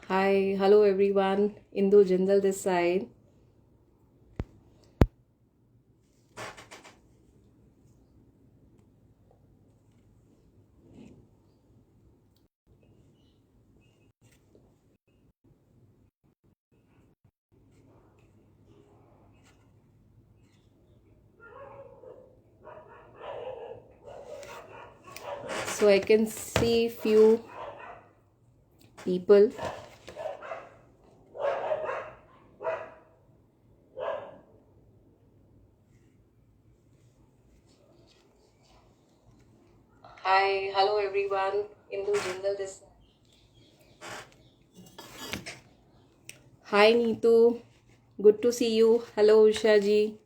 Hi, hello everyone. Indu Jindal this side. So I can see few people. Hi, hello everyone. Indu Jindal this side. Hi Neetu. Good to see you. Hello Usha ji.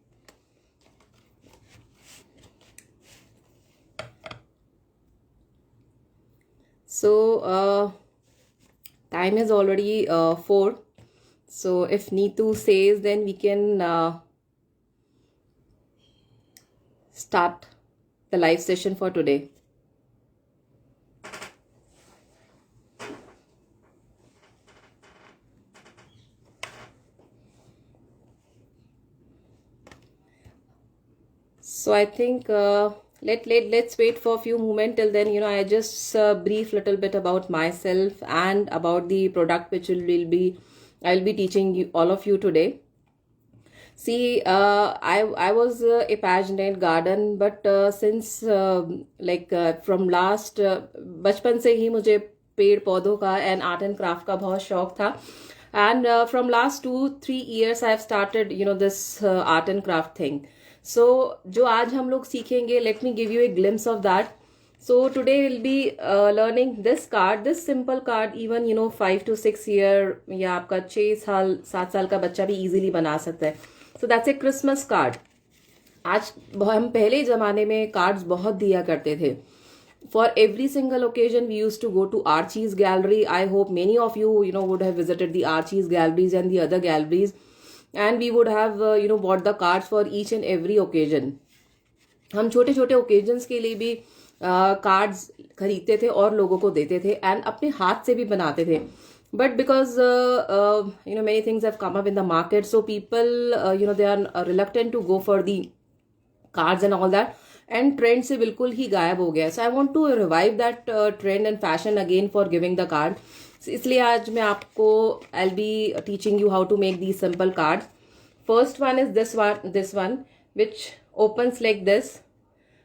So time is already 4. So if Neetu says, then we can start the live session for today. So I think let's wait for a few moments. Till then, I just brief little bit about myself and about the product which I'll be teaching you all of you today. See, I was a passionate garden, but since from last बचपन से ही मुझे पेड़ पौधों का and art and craft का बहुत शौक था. And from last 2-3 years I have started this art and craft thing. So जो आज हम लोग सीखेंगे, let me give you a glimpse of that. So today we'll be learning this card, this simple card. Even 5 to 6 year या आपका 6 साल 7 साल का बच्चा भी easily बना सकता है. So that's a Christmas card. आज हम पहले जमाने में कार्ड्स बहुत दिया करते थे. For every single occasion, we used to go to Archie's gallery. I hope many of you, would have visited the Archie's galleries and the other galleries, and we would have, bought the cards for each and every occasion. हम छोटे छोटे occasions के लिए भी cards खरीदते थे और लोगों को देते थे, and अपने हाथ से भी बनाते थे. But because many things have come up in the market, so people they are reluctant to go for the cards and all that, and trend से बिल्कुल ही गायब हो गया. So I want to revive that trend and fashion again for giving the card. So इसलिए आज मैं आपको I'll be teaching you how to make these simple cards. First one is this one which opens like this,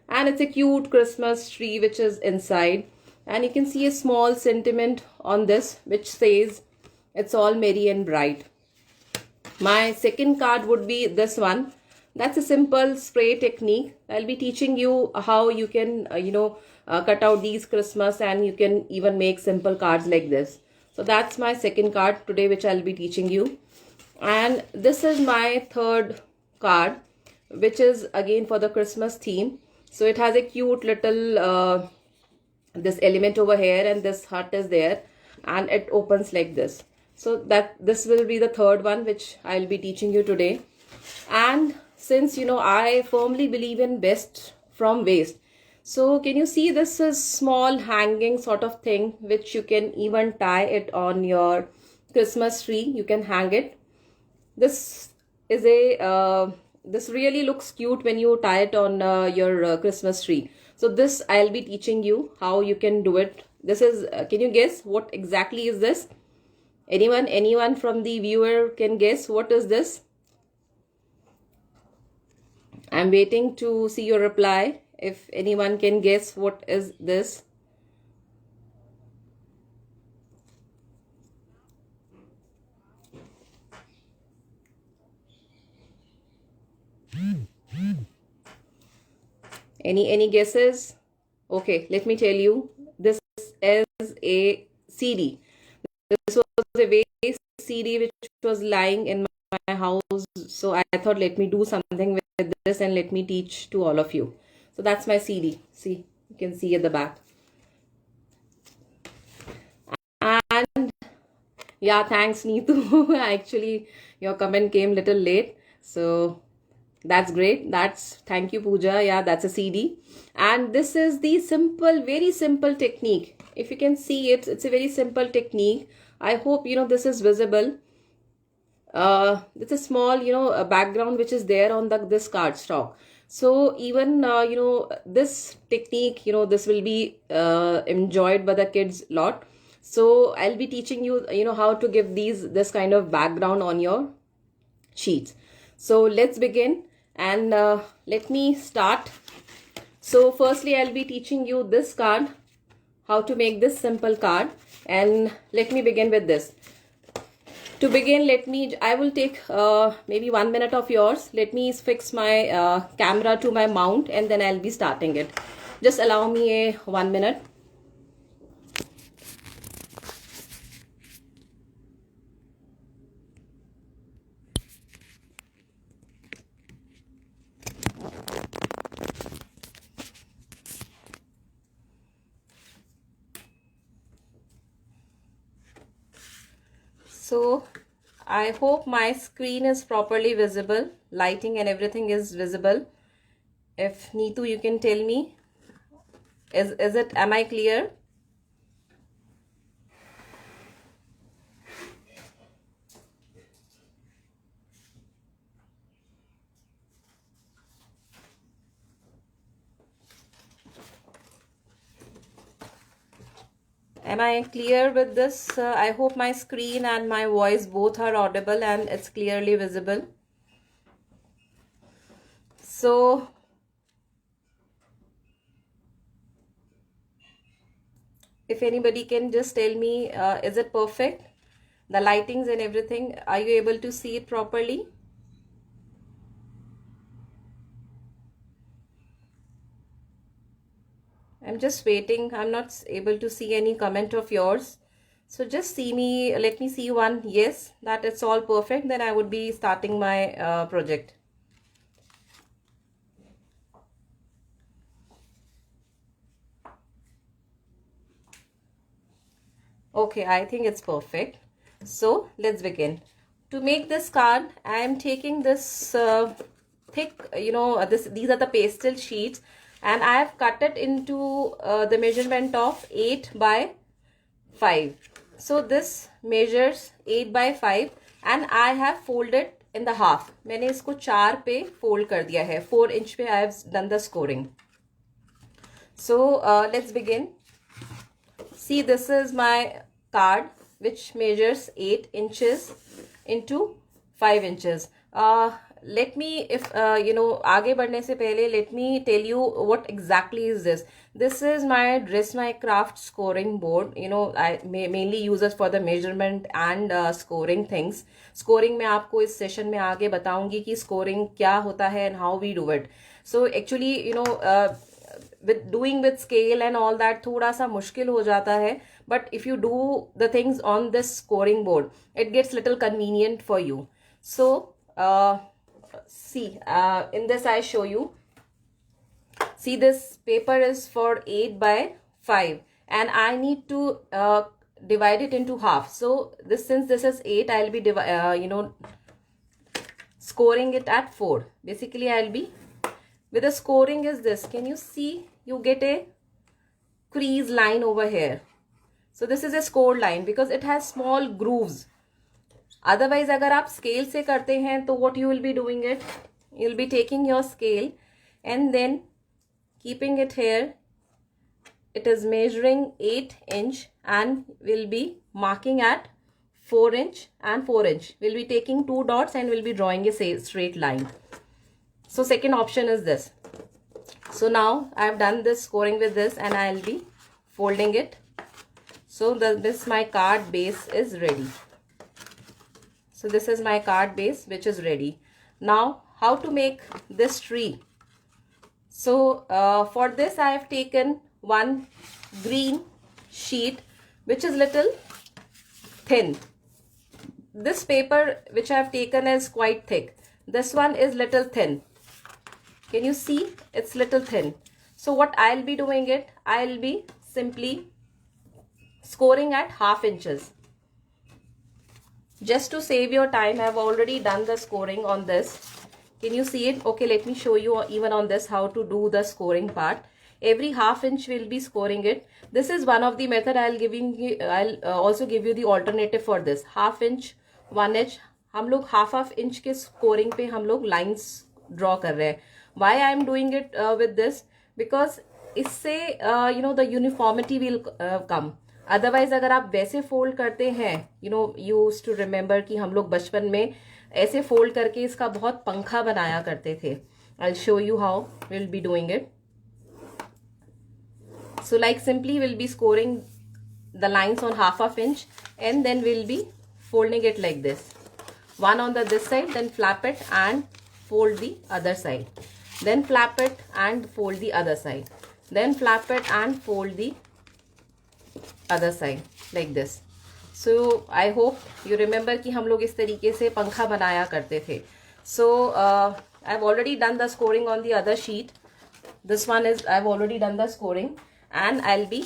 and it's a cute Christmas tree which is inside, and you can see a small sentiment on this which says it's all merry and bright. My second card would be this one. That's a simple spray technique. I'll be teaching you how you can cut out these Christmas, and you can even make simple cards like this. So that's my second card today which I'll be teaching you. And this is my third card, which is again for the Christmas theme. So it has a cute little this element over here, and this hut is there, and it opens like this. So this will be the third one which I'll be teaching you today. And since I firmly believe in best from waste, so can you see this is small hanging sort of thing which you can even tie it on your Christmas tree. You can hang it. This is a this really looks cute when you tie it on your Christmas tree. So this I'll be teaching you how you can do it. This is can you guess what exactly is this? Anyone from the viewer can guess what is this? I'm waiting to see your reply. If anyone can guess what is this. Any guesses? Okay, let me tell you. This is a CD. This was a waste CD which was lying in my house. So I thought let me do something with this and let me teach to all of you. So that's my CD. See, you can see at the back. And yeah, thanks Neetu. Actually, your comment came little late. So that's great. Thank you Pooja. Yeah, that's a CD. And this is the simple, very simple technique. If you can see it, it's a very simple technique I hope this is visible. It's a small a background which is there on this cardstock. So even this technique, this will be enjoyed by the kids lot. So I'll be teaching you how to give this kind of background on your sheets. So let's begin, and let me start. So firstly, I'll be teaching you this card, how to make this simple card, and let me begin with this. To begin, I will take maybe 1 minute of yours. Let me fix my camera to my mount, and then I'll be starting it. Just allow me a 1 minute. So I hope my screen is properly visible, lighting and everything is visible. If Neetu, you can tell me, am I clear? Am I clear with this? I hope my screen and my voice both are audible and it's clearly visible. So if anybody can just tell me, is it perfect? The lightings and everything, are you able to see it properly? I'm just waiting. I'm not able to see any comment of yours. So just let me see one. Yes, that it's all perfect. Then I would be starting my project. Okay, I think it's perfect. So let's begin. To make this card, I am taking this thick, these are the pastel sheets, and I have cut it into the measurement of 8 by 5. So this measures 8 by 5 and I have folded in the half. मैंने इसको 4 पे fold कर दिया है. 4 inch पे I have done the scoring. So let's begin. See, this is my card which measures 8 inches into 5 inches. Let me, आगे बढ़ने से पहले, let me tell you what exactly is this. This is my Dress My Craft scoring board. I mainly use it for the measurement and scoring things. Scoring में आपको इस session में आगे बताऊंगी कि scoring क्या होता है and how we do it. So actually, with scale and all that, थोड़ा सा मुश्किल हो जाता है. But if you do the things on this scoring board, it gets little convenient for you. So see, in this I show you. See, this paper is for 8 by 5 and I need to divide it into half. So since this is 8, I'll be scoring it at 4. Basically, I'll be with the scoring is this. Can you see? You get a crease line over here. So this is a score line because it has small grooves. Otherwise, अगर आप scale से करते हैं तो what you will be doing it? You'll be taking your scale and then keeping it here. It is measuring 8 inch and will be marking at 4 inch and 4 inch. We'll be taking 2 dots and we'll be drawing a straight line. So second option is this. So now I've done this scoring with this and I'll be folding it. So this my card base is ready. So this is my card base which is ready. Now how to make this tree? So for this I have taken one green sheet which is little thin. This paper which I have taken is quite thick. This one is little thin. Can you see? It's little thin. So what I'll be doing it, I'll be simply scoring at half inches. Just to save your time, I've already done the scoring on this. Can you see it? Okay, let me show you even on this how to do the scoring part. every half inch we'll be scoring it. This is one of the method. I'll also give you the alternative for this. Half inch, 1 inch, हम लोग half inch के scoring पे हम लोग lines draw कर रहे हैं. Why I am doing it with this? Because इससे you know, the uniformity will come. Otherwise अगर आप वैसे फोल्ड करते हैं, you know, used to remember कि हम लोग बचपन में ऐसे फोल्ड करके इसका बहुत पंखा बनाया करते थे. I will show you how will be doing it. So like simply we'll be scoring the lines on half inch and then we'll be folding it like this. One on this side, then flap it and fold the other side. Then flap it and fold the other side. Then flap it and fold the other side like this. So I hope you remember कि हम लोग इस तरीके से पंखा बनाया करते थे. So I've already done the scoring on the other sheet. This one is I've already done the scoring. And I'll be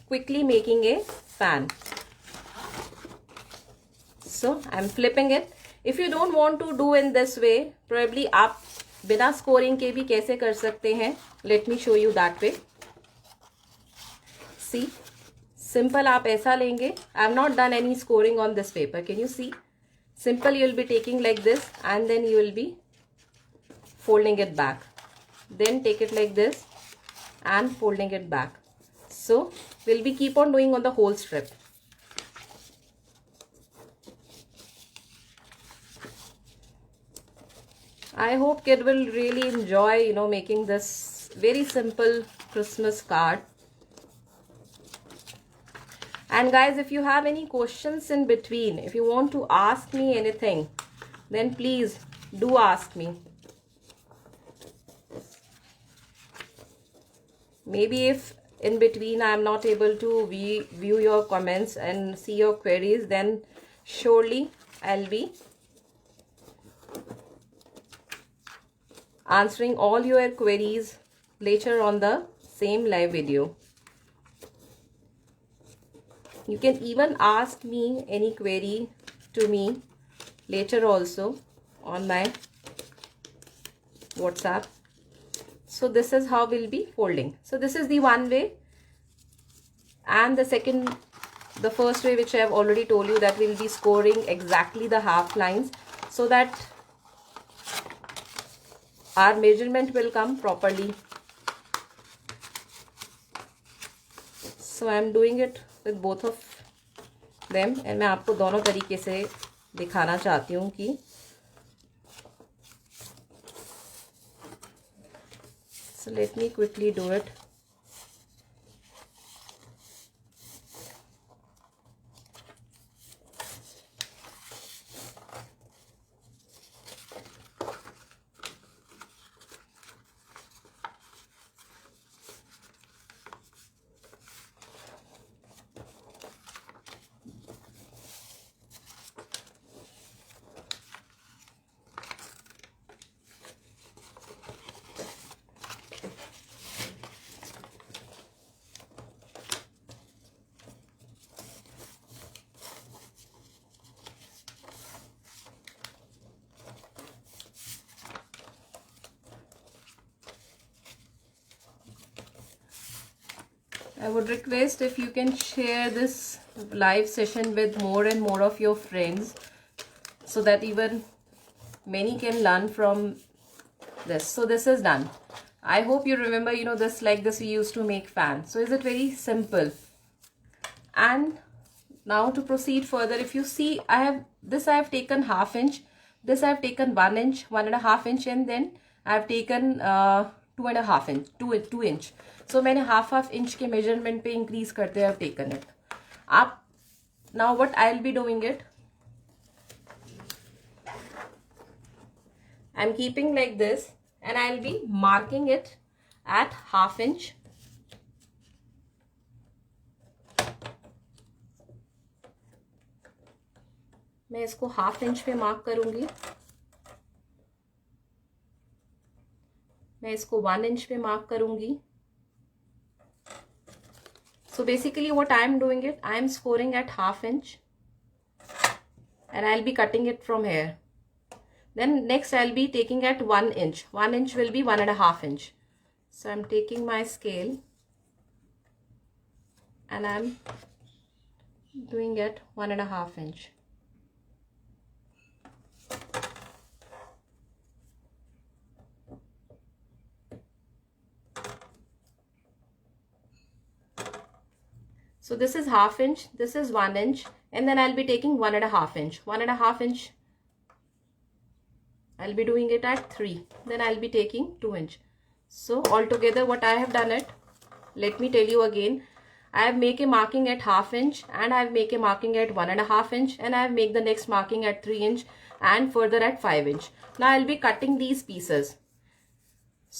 quickly making a fan. So I'm flipping it. If you don't want to do in this way, probably आप बिना scoring के भी कैसे कर सकते हैं. Let me show you that way. See, simple आप ऐसा लेंगे. I have not done any scoring on this paper. Can you see? Simple, you will be taking like this and then you will be folding it back. Then take it like this and folding it back. So we'll be keep on doing on the whole strip. I hope kid will really enjoy, you know, making this very simple Christmas card. And guys, if you have any questions in between, if you want to ask me anything, then please do ask me. Maybe if in between I am not able to view your comments and see your queries, then surely I'll be answering all your queries later on the same live video. You can even ask me any query to me later also on my WhatsApp. So this is how we'll be folding. So this is the one way, and the first way, which I have already told you, that we'll be scoring exactly the half lines so that our measurement will come properly. So I am doing it with both of them, and मैं आपको दोनों तरीके से दिखाना चाहती हूँ कि so let me quickly do it. I would request if you can share this live session with more and more of your friends so that even many can learn from this. So this is done. I hope you remember, you know, this like this we used to make fan. So is it very simple? And now to proceed further, if you see, I have taken half inch, this I have taken 1 inch, 1.5 inch, and then I have taken 2.5 inch, 2 inch. So मैंने half inch के measurement पे increase करते हुए I have taken it. आप now what I'll be doing it, I'm keeping like this and I'll be marking it at half inch. मैं इसको half inch पे mark करूंगी, मैं इसको 1 इंच पे मार्क करूंगी. So basically what I am doing it, I am scoring at half inch and I'll be cutting it from here. Then next I'll be taking at 1 inch. 1 inch will be 1.5 inch. So I'm taking my scale and I'm doing it 1.5 inch. So this is 1/2 inch, this is 1 inch, and then I'll be taking 1.5 inch. 1.5 inch, I'll be doing it at 3. Then I'll be taking 2 inch. So altogether what I have done it, let me tell you again. I have make a marking at 1/2 inch and I have make a marking at 1.5 inch and I have make the next marking at 3 inch and further at 5 inch. Now I'll be cutting these pieces.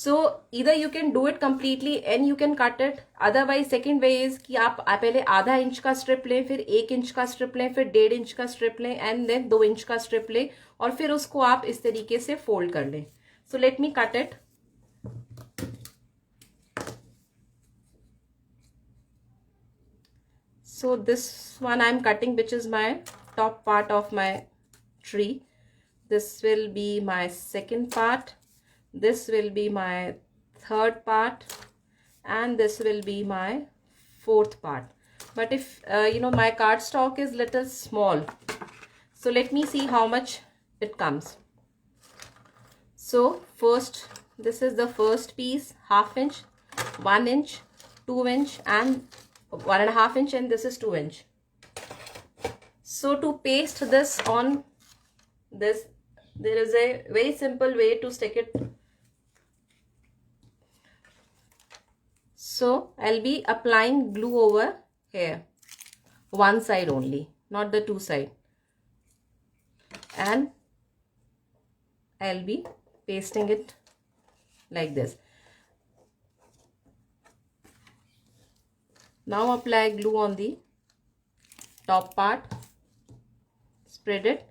So either you can do it completely and you can cut it. Otherwise second way is कि आप पहले आधा inch का strip लें, फिर 1 inch का strip लें, फिर 1.5 इंच का स्ट्रिप लें एंड देन 2 इंच का स्ट्रिप लें और फिर उसको आप इस तरीके से फोल्ड कर लें. So let me cut it. So this one I'm cutting, which is my top part of my tree. This will be my second part. This will be my third part and this will be my fourth part. But if you know, my cardstock is little small, so let me see how much it comes. So first, this is the first piece, 1/2 inch, 1 inch, 2 inch and 1.5 inch, and this is 2 inch. So to paste this on this, there is a very simple way to stick it. So I'll be applying glue over here, one side only, not the two side, and I'll be pasting it like this. Now apply glue on the top part, spread it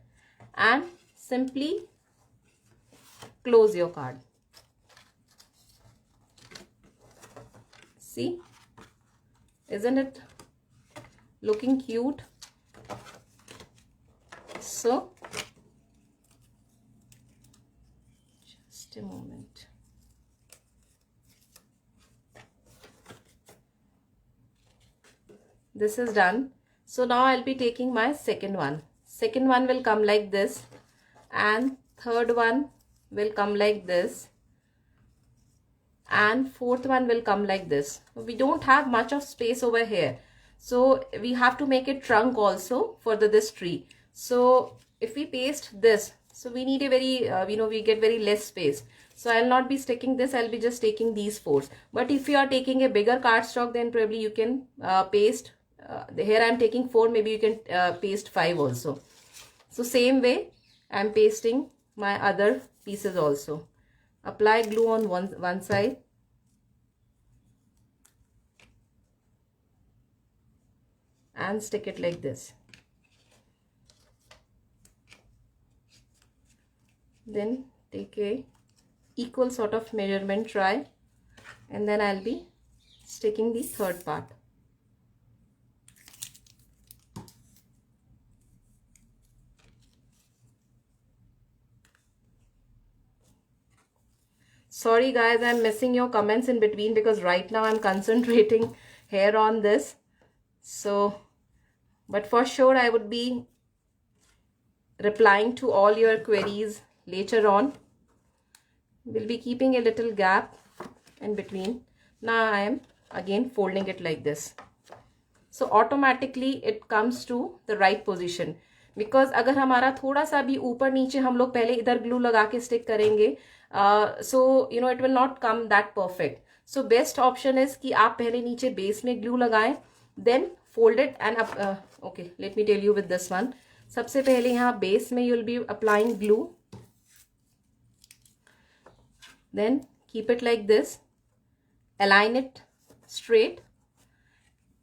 and simply close your card. See, isn't it looking cute? So just a moment. This is done. So now I'll be taking my second one. Second one will come like this and third one will come like this and fourth one will come like this. We don't have much of space over here, so we have to make a trunk also for this tree. So if we paste this, so we need a very you know, we get very less space. So I'll not be sticking this, I'll be just taking these 4. But if you are taking a bigger cardstock, then probably you can paste here I'm taking 4, maybe you can paste 5 also. So same way I'm pasting my other pieces also. Apply glue on one side and stick it like this. Then take a equal sort of measurement try and then I'll be sticking the third part. Sorry guys, I'm missing your comments in between because right now I'm concentrating here on this. So, but for sure I would be replying to all your queries later on. We'll be keeping a little gap in between. Now I am again folding it like this. So automatically it comes to the right position. Because अगर हमारा थोड़ा सा भी ऊपर नीचे हम लोग पहले इधर glue लगा के stick करेंगे, so you know it will not come that perfect. So best option is कि आप पहले नीचे base में glue लगाएं, then fold it and okay, let me tell you with this one. सबसे पहले यहाँ base में you'll be applying glue, then keep it like this, align it straight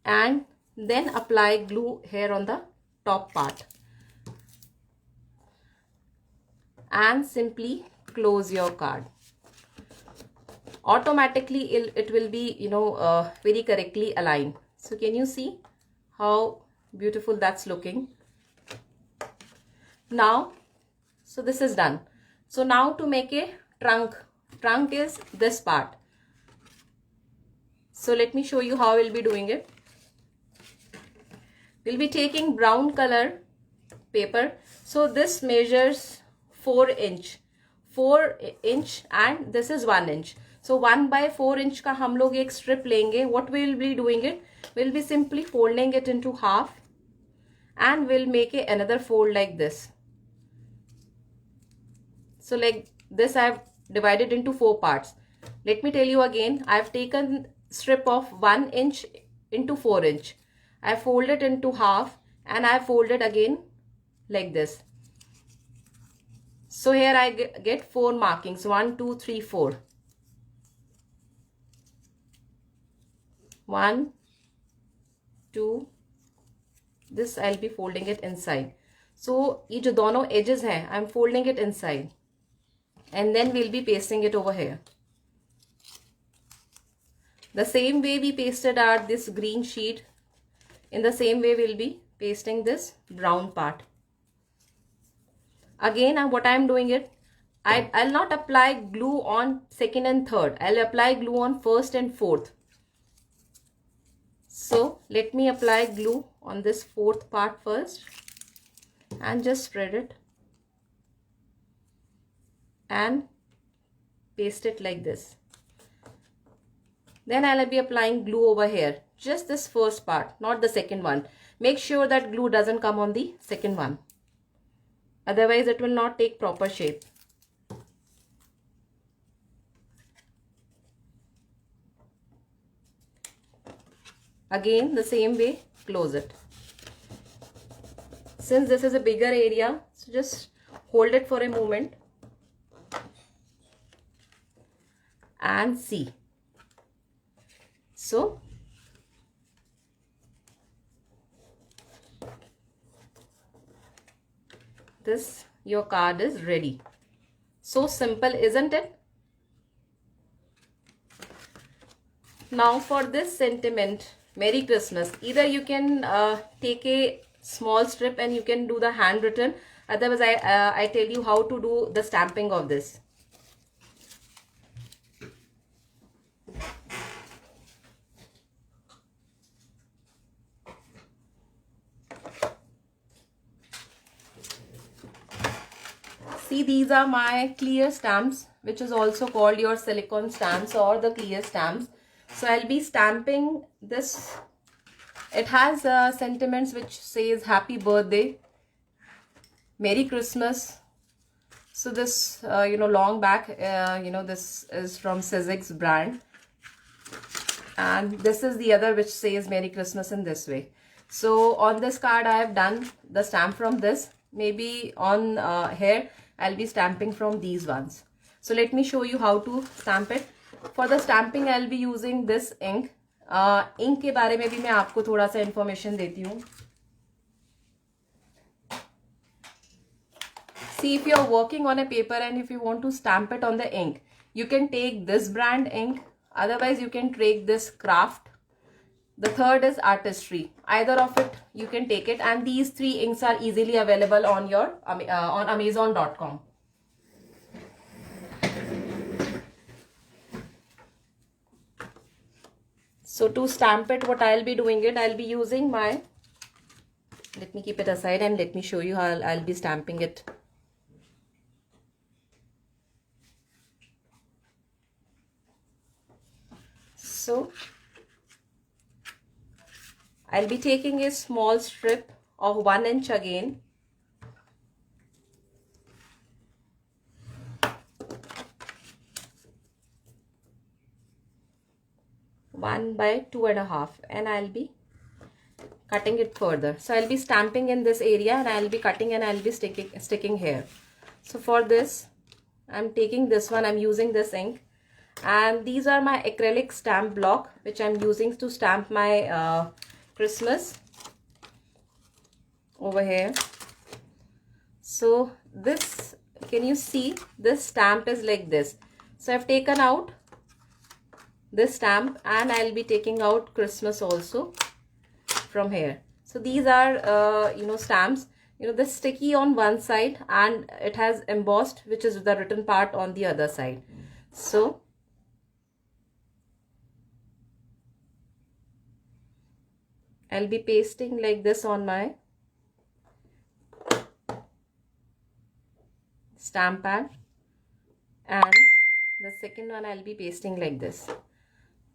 and then apply glue here on the top part and simply close your card. Automatically it will be, you know, very correctly aligned. So can you see how beautiful that's looking? Now, so this is done. So now to make a trunk is this part. So let me show you how we'll be doing it. We'll be taking brown color paper. So this measures 4 inch, 4 inch, and this is 1 inch. So 1/4 inch का हम लोग एक strip लेंगे. What we'll be doing it? We'll be simply folding it into half, and we'll make another fold like this. So like this, I've divided into 4 parts. Let me tell you again. I've taken strip of 1 inch into 4 inch. I fold it into half, and I fold it again like this. So here I get 4 markings. 1, 2, 3, 4. 1, 2. This I'll be folding it inside. So ये जो दोनों edges हैं, I'm folding it inside, and then we'll be pasting it over here. The same way we pasted out this green sheet, in the same way we'll be pasting this brown part. Again, what I'm doing it, I'll not apply glue on second and third. I'll apply glue on first and fourth. So let me apply glue on this fourth part first, and just spread it and paste it like this. Then I'll be applying glue over here, just this first part, not the second one. Make sure that glue doesn't come on the second one, otherwise it will not take proper shape. Again, the same way, close it. Since this is a bigger area, so just hold it for a moment and see. So this, your card is ready. So simple, isn't it? Now for this sentiment, Merry Christmas, either you can take a small strip and you can do the handwritten. Otherwise I tell you how to do the stamping of this. See, these are my clear stamps, which is also called your silicone stamps or the clear stamps. So I'll be stamping this. It has sentiments which says happy birthday, Merry Christmas. So this, long back, this is from Sizzix brand. And this is the other which says Merry Christmas in this way. So on this card, I have done the stamp from this. Maybe on here, I'll be stamping from these ones. So let me show you how to stamp it. For the stamping, I'll be using this ink. Ink के बारे में भी मैं आपको थोड़ा सा information देती हूँ. See, if you're working on a paper and if you want to stamp it on the ink, you can take this brand ink. Otherwise, you can take this craft. The third is artistry. Either of it, you can take it. And these 3 inks are easily available on your on Amazon.com. So to stamp it, what I'll be doing it, I'll be using my, let me keep it aside and let me show you how I'll be stamping it. So I'll be taking a small strip of 1 inch again. One by 2.5, and I'll be cutting it further. So I'll be stamping in this area and I'll be cutting and I'll be sticking here. So for this, I'm taking this one, I'm using this ink, and these are my acrylic stamp block which I'm using to stamp my Christmas over here. So this, can you see, this stamp is like this. So I've taken out this stamp and I'll be taking out Christmas also from here. So these are stamps, this sticky on one side and it has embossed, which is the written part on the other side. So I'll be pasting like this on my stamp pad, and the second one I'll be pasting like this.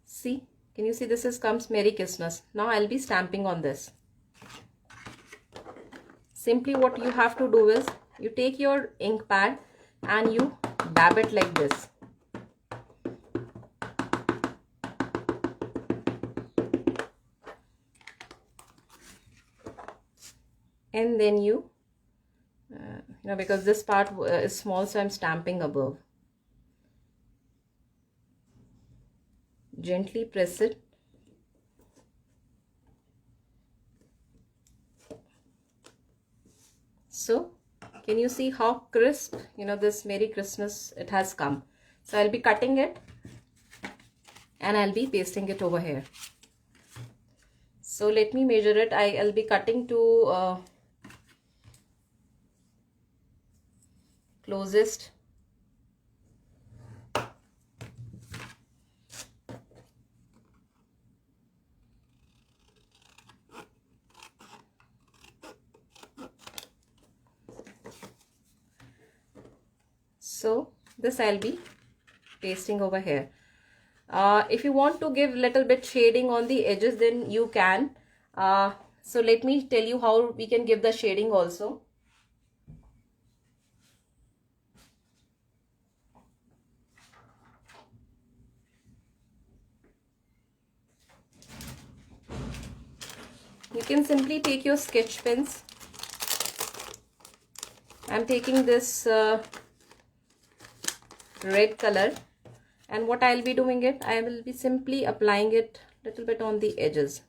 See, can you see this is comes Merry Christmas. Now I'll be stamping on this. Simply what you have to do is you take your ink pad and you dab it like this. And then you know, because this part is small, so I'm stamping above. Gently press it. So can you see how crisp, you know, this Merry Christmas it has come. So I'll be cutting it and I'll be pasting it over here. So let me measure it. I'll be cutting to closest. So this I'll be pasting over here. If you want to give little bit shading on the edges, then you can. So let me tell you how we can give the shading also. You can simply take your sketch pens. I'm taking this red color, and what I'll be doing it, I will be simply applying it a little bit on the edges.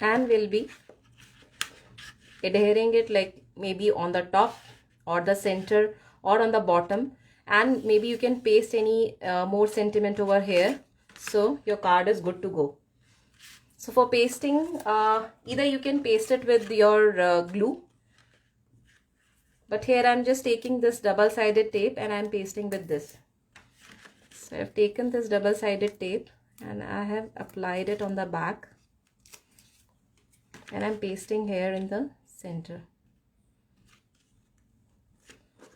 And we'll be adhering it like maybe on the top or the center or on the bottom, and maybe you can paste any more sentiment over here, so your card is good to go. So for pasting, either you can paste it with your glue, but here I'm just taking this double-sided tape and I'm pasting with this. So I've taken this double-sided tape and I have applied it on the back, and I'm pasting here in the center.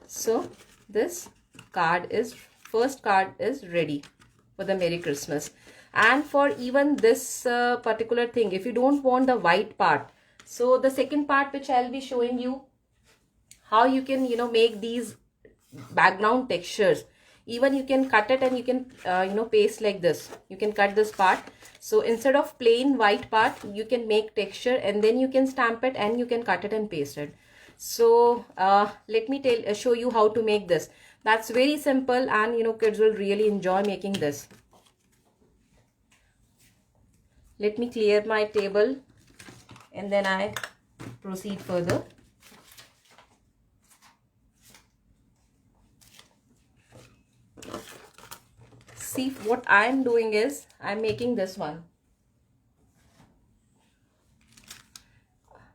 So this first card is ready for the Merry Christmas. And for even this particular thing, if you don't want the white part, so the second part which I'll be showing you how you can, you know, make these background textures. Even you can cut it and you can you know, paste like this. You can cut this part. So instead of plain white part, you can make texture, and then you can stamp it and you can cut it and paste it. So let me show you how to make this. That's very simple, and you know, kids will really enjoy making this. Let me clear my table and then I proceed further. See, what I'm doing is I'm making this one.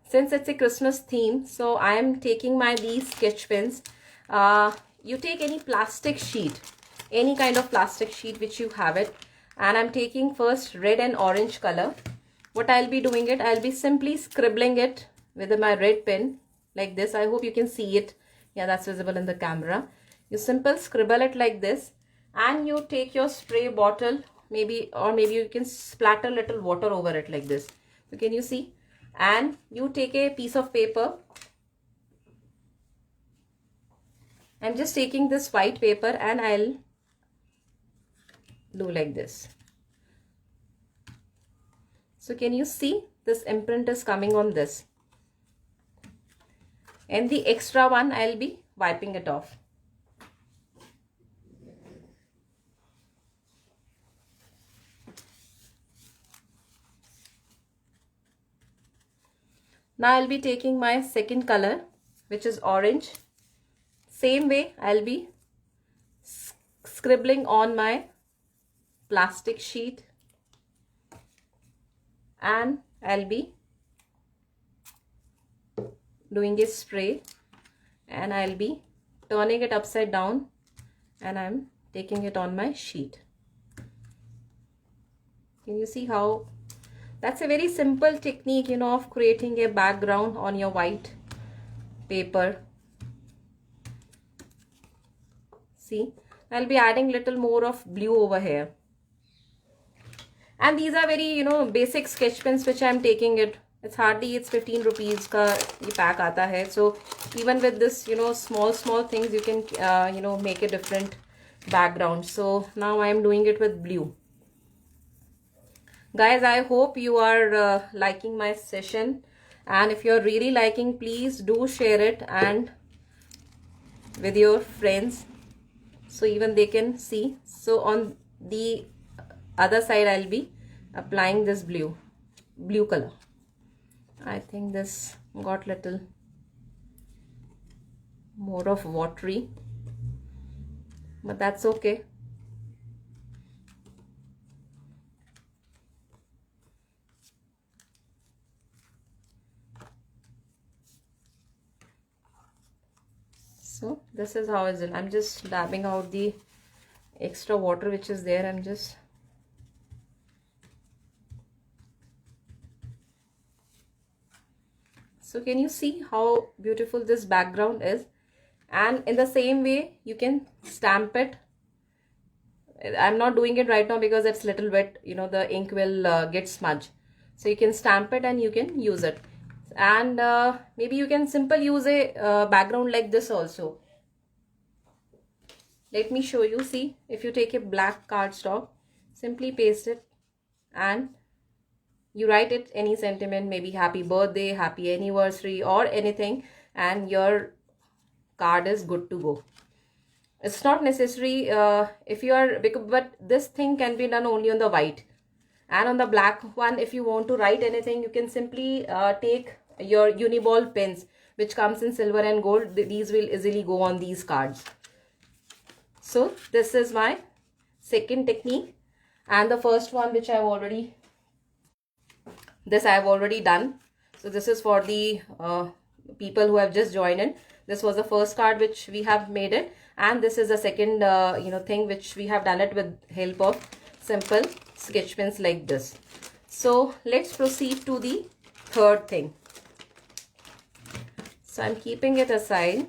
Since it's a Christmas theme, so I'm taking these sketch pens. You take any plastic sheet, any kind of plastic sheet which you have it, and I'm taking first red and orange color. What I'll be doing it, I'll be simply scribbling it with my red pen like this. I hope you can see it. Yeah, that's visible in the camera. You simple scribble it like this, and you take your spray bottle, maybe you can splatter a little water over it like this. So can you see? And you take a piece of paper. I'm just taking this white paper and I'll do like this. So can you see this imprint is coming on this, and the extra one I'll be wiping it off. Now I'll be taking my second color, which is orange. Same way I'll be scribbling on my plastic sheet, and I'll be doing a spray, and I'll be turning it upside down, and I'm taking it on my sheet. Can you see how that's a very simple technique, you know, of creating a background on your white paper. See, I'll be adding little more of blue over here. And these are very, you know, basic sketch pens which I'm taking it. It's hardly, it's 15 rupees ka ye pack aata hai. So even with this, you know, small things, you can, you know, make a different background. So now I'm doing it with blue. Guys, I hope you are liking my session. And if you're really liking, please do share it and with your friends, so even they can see. So on the other side, I'll be applying this blue color. I think this got little more of watery, but that's okay. So this is how it's done. I'm just dabbing out the extra water which is there. I'm just so can you see how beautiful this background is? And in the same way, you can stamp it. I'm not doing it right now because it's little wet, you know, the ink will get smudged. So you can stamp it and you can use it. And maybe you can simply use a background like this also. Let me show you. See, if you take a black cardstock, simply paste it and you write it any sentiment, maybe happy birthday, happy anniversary or anything, and your card is good to go. It's not necessary if you are, but this thing can be done only on the white. And on the black one, if you want to write anything, you can simply take your uniball pens which comes in silver and gold. These will easily go on these cards. So this is my second technique, and the first one which I've already done. So this is for the people who have just joined in. This was the first card which we have made it, and this is the second you know, thing which we have done it with help of simple sketch pens like this. So let's proceed to the third thing. So I'm keeping it aside.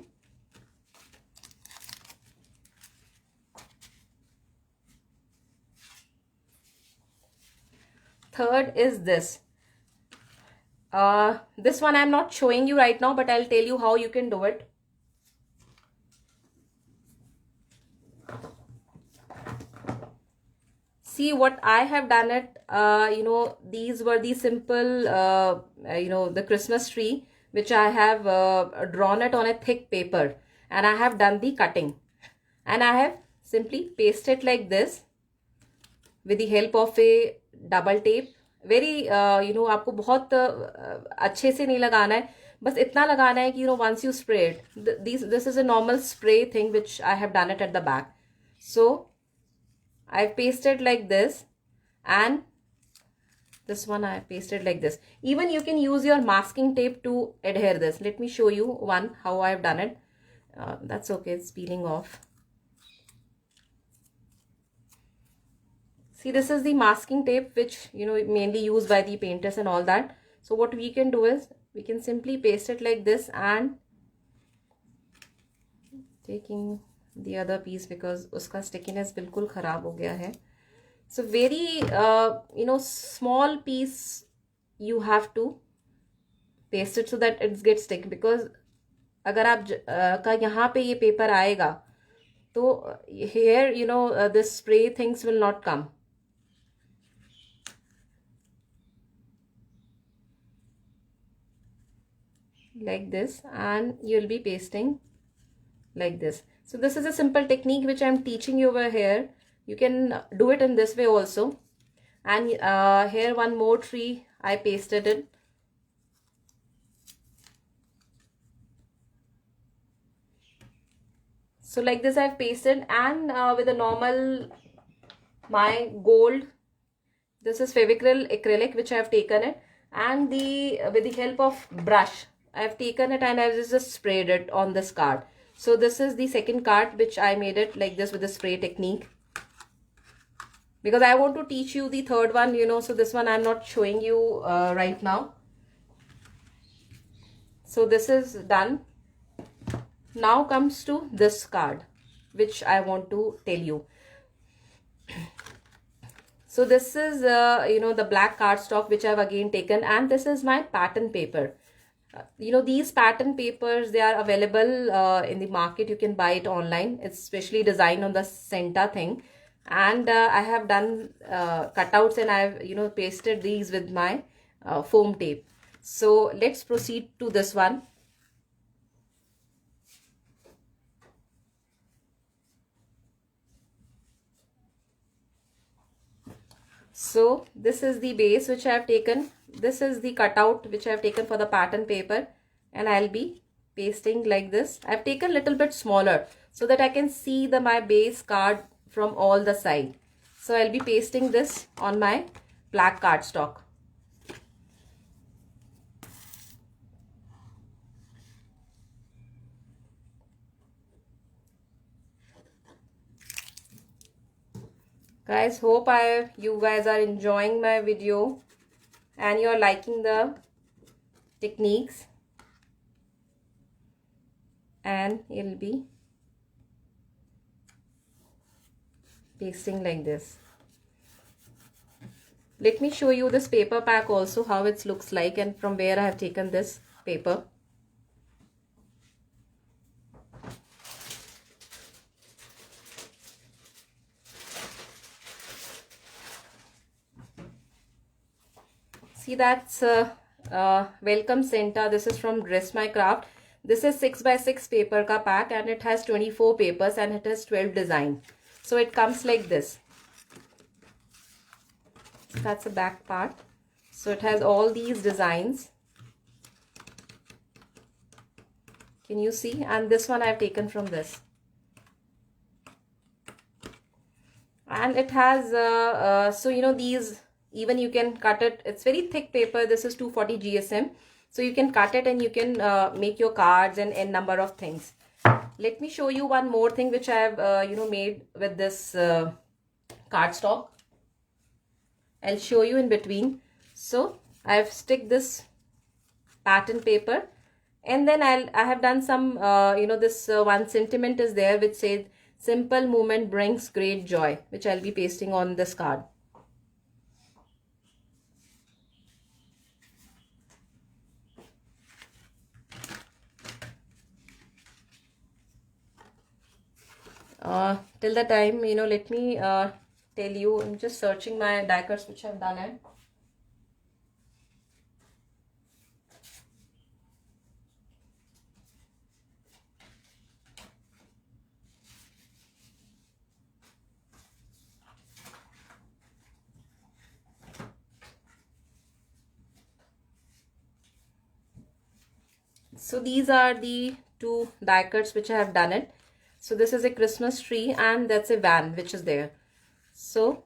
Third is this. This one I'm not showing you right now, but I'll tell you how you can do it. See what I have done it, you know, these were the simple, you know, the Christmas tree, which I have drawn it on a thick paper, and I have done the cutting, and I have simply pasted like this with the help of a double tape. Very you know, आपको बहुत अच्छे से नहीं लगाना है, बस इतना लगाना है कि, you know, once you spray it, this is a normal spray thing which I have done it at the back. So I've pasted like this, and this one I pasted like this. Even you can use your masking tape to adhere this. Let me show you one how I've done it. That's okay, it's peeling off. See, this is the masking tape which, you know, mainly used by the painters and all that. So what we can do is we can simply paste it like this, and taking the other piece because uska stickiness bilkul kharab ho gaya hai. So very you know, small piece you have to paste it so that it gets stick, because agar aap ka yahan pe ye paper aayega to here, you know, this spray things will not come. Like this, and you'll be pasting like this. So this is a simple technique which I'm teaching you over here. You can do it in this way also. And here one more tree I pasted it. So like this I've pasted, and with a normal, my gold, this is Fevicryl acrylic which I have taken it, and with the help of brush I have taken it and I have just sprayed it on this card. So this is the second card which I made it like this with the spray technique, because I want to teach you the third one, you know, so this one I'm not showing you right now. So this is done. Now comes to this card which I want to tell you. So this is you know, the black cardstock which I've again taken, and this is my pattern paper. You know, these pattern papers, they are available in the market. You can buy it online. It's specially designed on the center thing, and I have done cutouts, and I've, you know, pasted these with my foam tape. So let's proceed to this one. So this is the base which I have taken. This is the cutout which I have taken for the pattern paper, and I'll be pasting like this. I've taken a little bit smaller so that I can see my base card from all the side. So I'll be pasting this on my black cardstock. Guys, hope you guys are enjoying my video and you're liking the techniques, and you'll be pasting like this. Let me show you this paper pack also, how it looks like, and from where I have taken this paper. See, that's welcome center. This is from Dress My Craft. This is 6x6 paper ka pack, and it has 24 papers and it has 12 design. So it comes like this. That's the back part. So it has all these designs. Can you see? And this one I've taken from this. And it has so you know, these, even you can cut it. It's very thick paper. This is 240 GSM. So you can cut it and you can make your cards and n number of things. Let me show you one more thing which I have you know, made with this cardstock. I'll show you in between. So I've stick this pattern paper, and then I have done some you know, this one sentiment is there which says simple movement brings great joy, which I'll be pasting on this card. Till the time, you know, let me tell you, I'm just searching my die cuts which I've done it. So these are the two die cuts which I have done it. So this is a Christmas tree, and that's a van which is there. So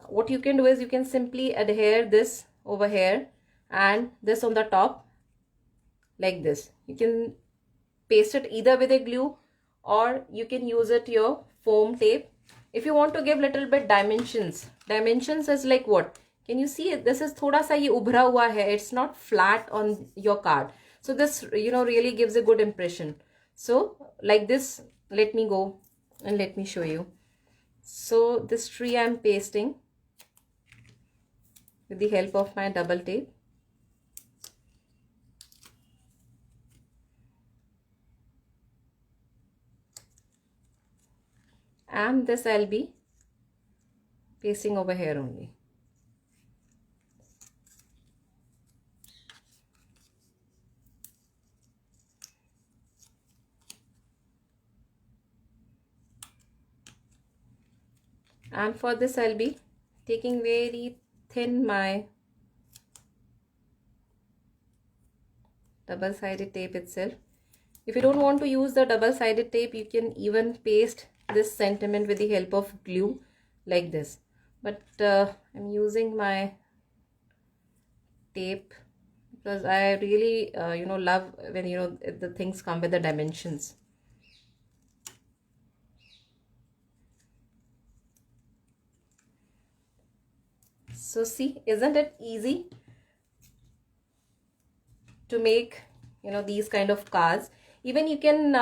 what you can do is you can simply adhere this over here and this on the top like this. You can paste it either with a glue, or you can use it your foam tape. If you want to give little bit dimensions is like what? Can you see it? This is thoda sa ye ubhra hua hai. It's not flat on your card. So this, you know, really gives a good impression. So like this, let me go and let me show you. So this tree I'm pasting with the help of my double tape. And this I'll be pasting over here only. And for this I'll be taking very thin my double-sided tape itself. If you don't want to use the double-sided tape, you can even paste this sentiment with the help of glue like this. But I'm using my tape because I really love when the things come with the dimensions. So see, isn't it easy to make these kind of cards? Even you can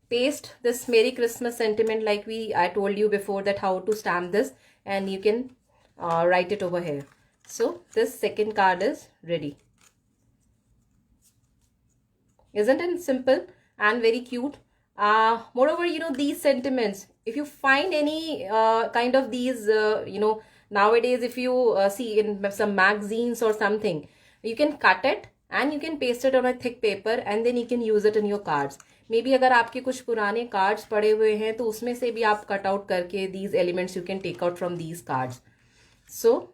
paste this Merry Christmas sentiment like I told you before that how to stamp this, and you can write it over here. So this second card is ready. Isn't it simple and very cute? Moreover, these sentiments, if you find any kind of these nowadays, if you see in some magazines or something, you can cut it and you can paste it on a thick paper and then you can use it in your cards. Maybe अगर आपके कुछ पुराने cards पड़े हुए हैं तो उसमें से भी आप cut out करके these elements you can take out from these cards. So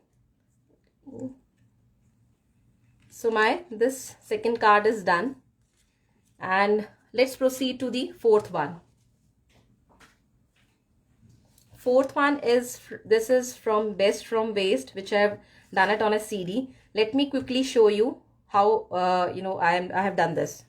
my this second card is done, and let's proceed to the fourth one. Fourth one is, this is from Best from Waste, which I have done it on a CD. Let me quickly show you how I have done this.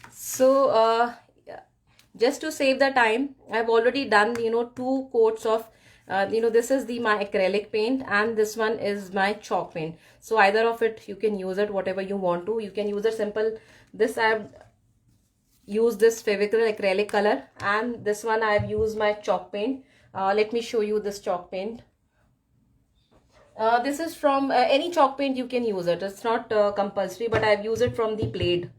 So just to save the time, I've already done 2 coats of this is my acrylic paint and this one is my chalk paint. So either of it you can use it whatever you want to. You can use it simple. This I have used this Fevicryl acrylic color, and this one I have used my chalk paint. Let me show you this chalk paint. This is from any chalk paint you can use it. It's not compulsory, but I've used it from the Blade.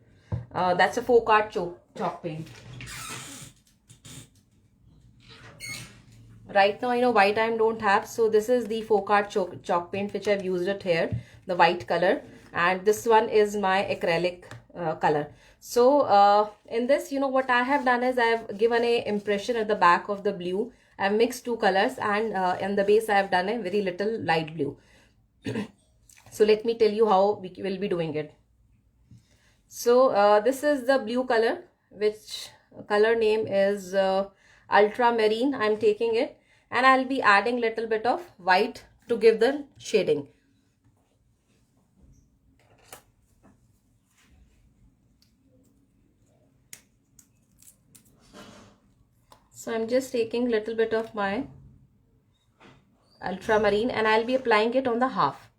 That's a 4-card chalk paint. Right now, white I don't have, so this is the 4-card chalk paint which I've used it here, the white color, and this one is my acrylic color. So in this, what I have done is I have given a impression at the back of the blue. I have mixed 2 colors, and in the base I have done a very little light blue. So let me tell you how we will be doing it. So this is the blue color, which color name is ultramarine. I'm taking it, and I'll be adding little bit of white to give the shading. So I'm just taking little bit of my ultramarine and I'll be applying it on the half.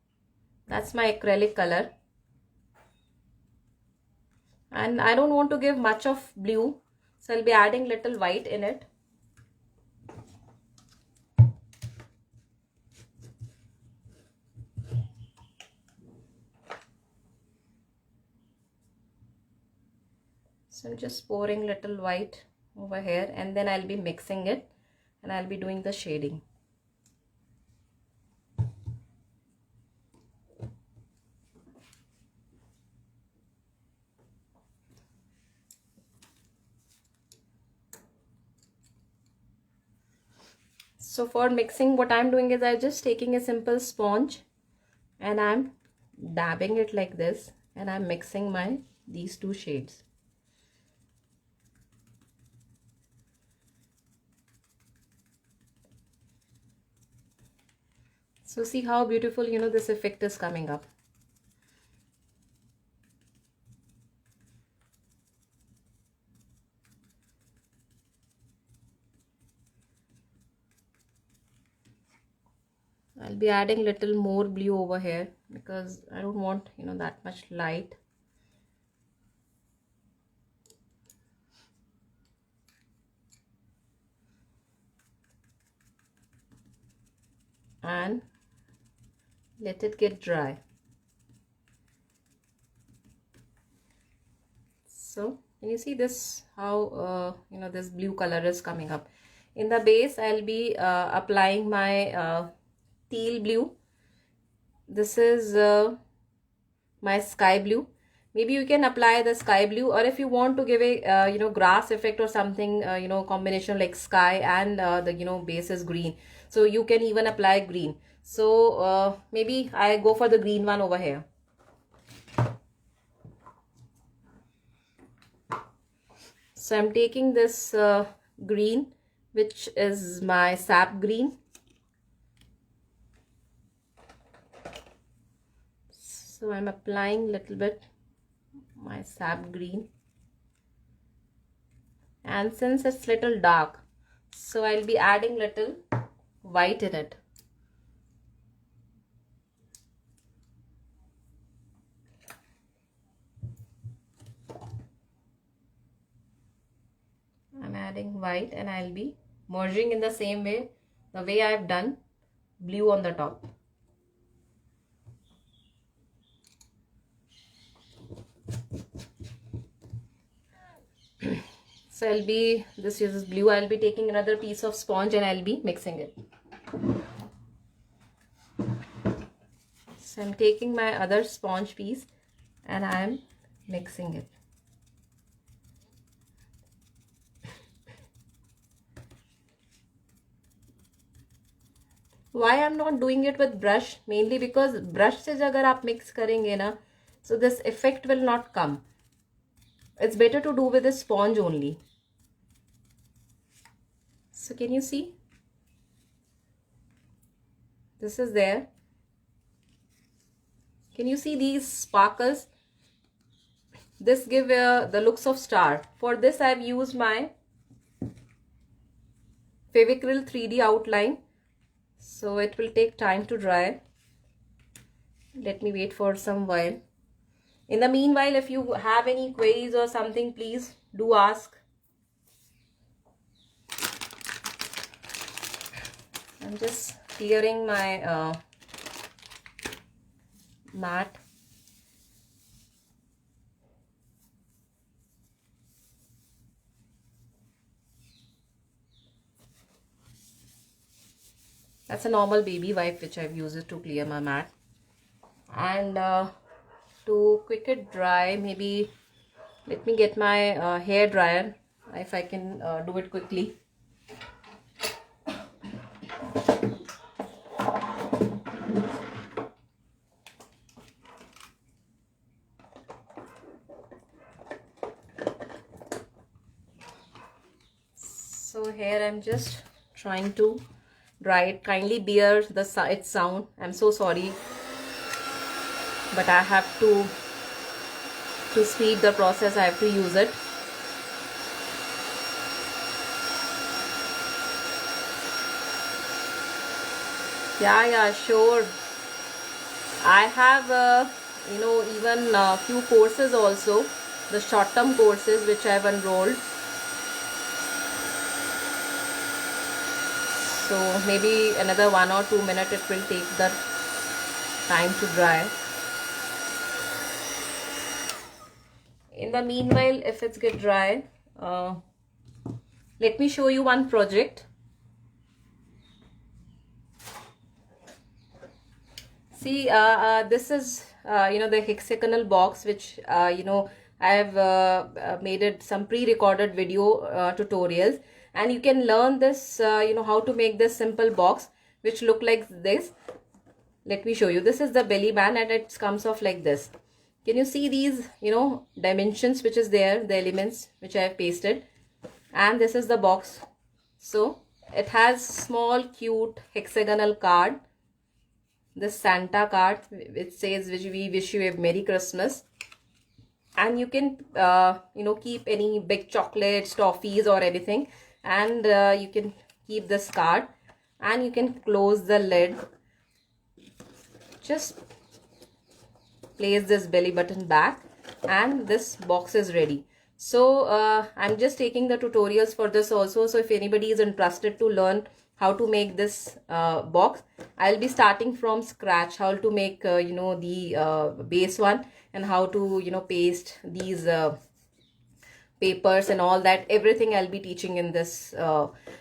That's my acrylic color. And I don't want to give much of blue, so I'll be adding little white in it. So I'm just pouring little white over here, and then I'll be mixing it and I'll be doing the shading. So for mixing, what I'm doing is I'm just taking a simple sponge and I'm dabbing it like this, and I'm mixing these 2 shades. So see how beautiful this effect is coming up. I'll be adding little more blue over here because I don't want that much light. And let it get dry. So can you see this, how this blue color is coming up. In the base I'll be applying my teal blue. This is my sky blue. maybe you can apply the sky blue, or if you want to give a you know, grass effect or something, you know, combination like sky and the, you know, base is green, so you can even apply green. So maybe I go for the green one over here. So I'm taking this green, which is my sap green. So I'm applying little bit my sap green, and since it's little dark, so I'll be adding little white in it. I'm adding white and I'll be merging in the same way, the way I've done blue on the top. So I'll be, this uses blue, I'll be taking another piece of sponge and I'll be mixing it. So I'm taking my other sponge piece and I'm mixing it. Why I'm not doing it with brush? Mainly because brush se agar aap mix karenge na, so this effect will not come. It's better to do with a sponge only. So can you see? This is there. Can you see these sparkles? This give the looks of star. For this I have used my Fevicryl 3D outline. So it will take time to dry. Let me wait for some while. In the meanwhile, if you have any queries or something, please do ask. I'm just clearing my mat. That's a normal baby wipe which I've used it to clear my mat. And to quick it dry, maybe let me get my hair dryer if I can do it quickly. So here I'm just trying to dry it. Kindly bear its sound. I'm so sorry, but I have to speed the process. I have to use it. Yeah, sure. I have you know, even a few courses also, the short-term courses which I've enrolled. So maybe another 1 or 2 minutes it will take the time to dry. In the meanwhile, if it's get dry, let me show you one project. See, this is you know, the hexagonal box which you know, I have made it some pre-recorded video tutorials, and you can learn this you know, how to make this simple box which look like this. Let me show you. This is the belly band and it comes off like this. Can you see these, you know, dimensions which is there, the elements which I have pasted, and this is the box. So it has small cute hexagonal card, this Santa card which says we wish you a Merry Christmas, and you can you know, keep any big chocolates, toffees or anything, and you can keep this card, and you can close the lid. Just place this belly button back and this box is ready. So I'm just taking the tutorials for this also. So if anybody is interested to learn how to make this box, I'll be starting from scratch, how to make you know, the base one, and how to, you know, paste these papers and all that, everything I'll be teaching in this.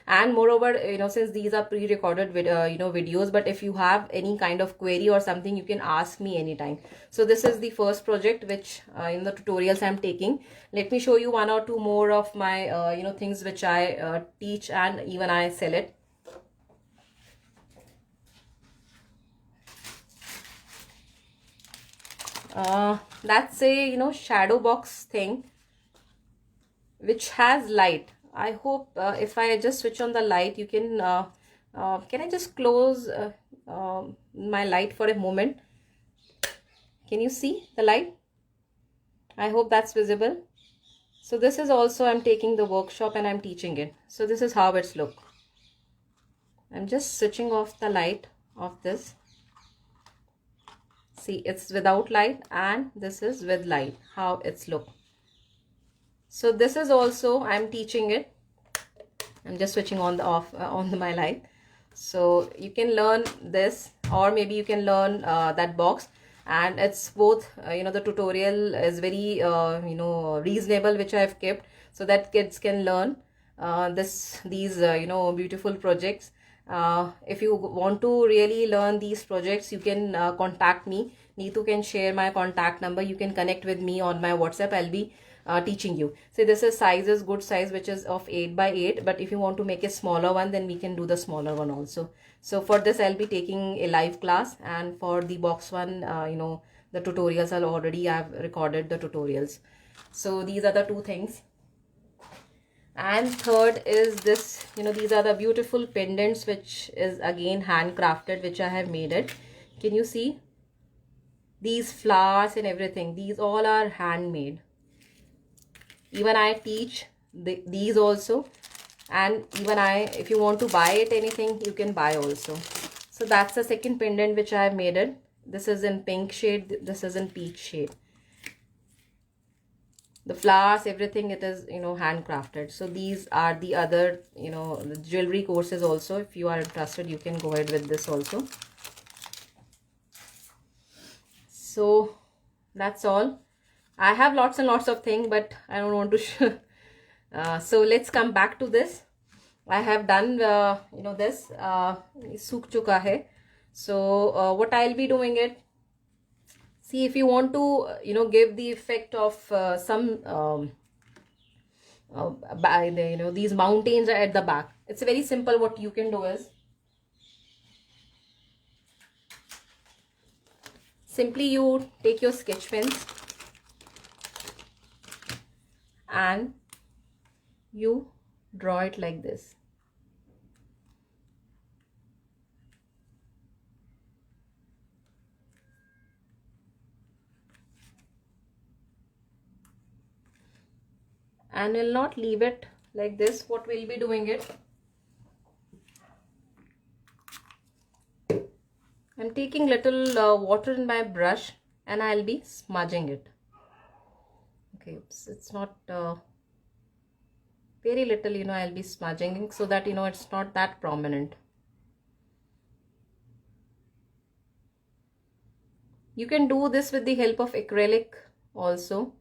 And moreover, since these are pre-recorded videos, but if you have any kind of query or something, you can ask me anytime. So this is the first project which in the tutorials I'm taking. Let me show you one or two more of my things which I teach and even I sell it. That's a shadow box thing which has light. I hope if I just switch on the light, you can I just close my light for a moment? Can you see the light? I hope that's visible. So this is also, I'm taking the workshop and I'm teaching it. So this is how it's look. I'm just switching off the light of this. See, it's without light and this is with light, how it's look. So this is also, I'm teaching it. I'm just switching on the off on my light. So you can learn this, or maybe you can learn that box. And it's both, the tutorial is very, reasonable, which I've kept so that kids can learn these beautiful projects. If you want to really learn these projects, you can contact me. Neetu can share my contact number. You can connect with me on my WhatsApp. I'll be teaching you. So this is size, good size, which is of 8 by 8, but if you want to make a smaller one, then we can do the smaller one also. So for this, I'll be taking a live class, and for the box one, the tutorials I've recorded the tutorials. So these are the two things. And third is this, these are the beautiful pendants, which is again handcrafted, which I have made it. Can you see these flowers and everything? These all are handmade. Even I teach these also, and even if you want to buy it anything, you can buy also. So that's the second pendant which I have made it. This is in pink shade, this is in peach shade. The flowers, everything, it is handcrafted. So these are the other the jewelry courses also. If you are interested, you can go ahead with this also. So that's all. I have lots and lots of things, but I don't want to show. So let's come back to this. I have done this sook chuka hai. So what I'll be doing it, see, if you want to give the effect of some these mountains at the back, it's very simple. What you can do is simply you take your sketch pens and you draw it like this. And we'll not leave it like this. What we'll be doing it, I'm taking little water in my brush and I'll be smudging it. Okay, it's not very little, I'll be smudging so that it's not that prominent. You can do this with the help of acrylic also.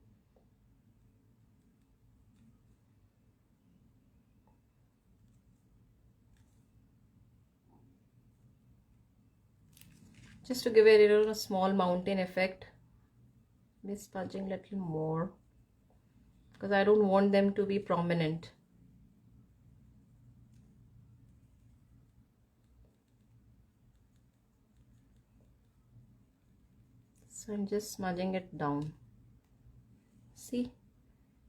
Just to give it a small mountain effect, be smudging a little more because I don't want them to be prominent. So I'm just smudging it down. See,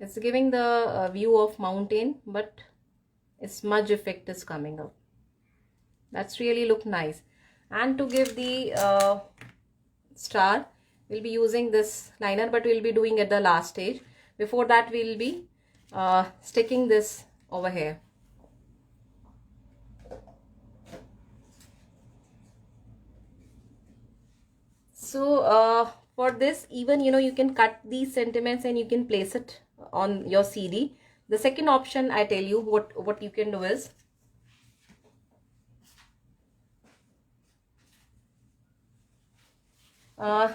it's giving the view of mountain, but a smudge effect is coming up. That's really look nice. And to give the star, we'll be using this liner, but we'll be doing at the last stage. Before that, we'll be sticking this over here. So for this, even you can cut these sentiments and you can place it on your CD. The second option, I tell you what you can do is,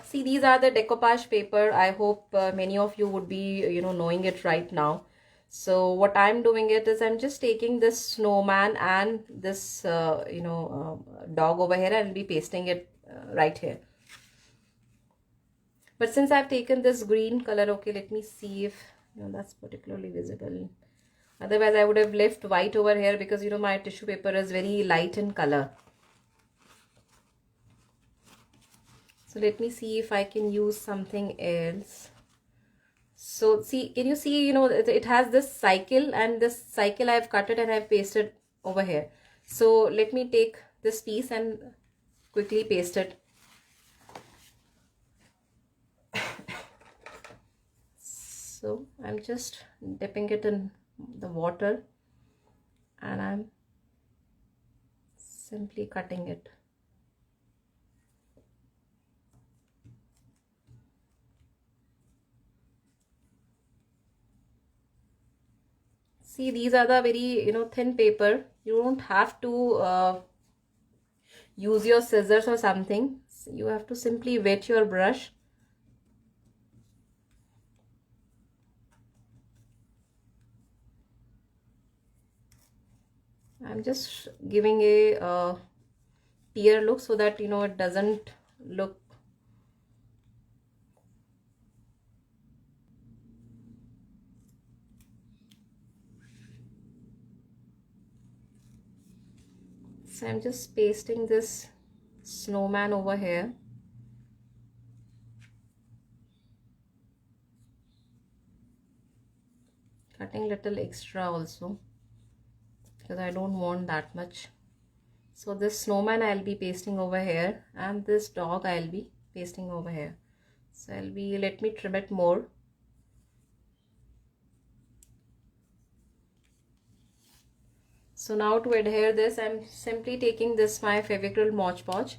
see, these are the decoupage paper. I hope many of you would be knowing it right now. So what I'm doing it is I'm just taking this snowman and this dog over here, and I'll be pasting it right here. But since I've taken this green color, okay, let me see if that's particularly visible. Otherwise I would have left white over here, because my tissue paper is very light in color. So let me see if I can use something else. So see, can you see, it has this cycle, and this cycle I've cut it and I've pasted over here. So let me take this piece and quickly paste it. So I'm just dipping it in the water and I'm simply cutting it. See, these are the very thin paper. You don't have to use your scissors or something. You have to simply wet your brush. I'm just giving a tear look so that it doesn't look. So I'm just pasting this snowman over here. Cutting little extra also, because I don't want that much. So this snowman I'll be pasting over here, and this dog I'll be pasting over here. So let me trim it more. So now to adhere this, I'm simply taking this my Fevicryl Mod Podge.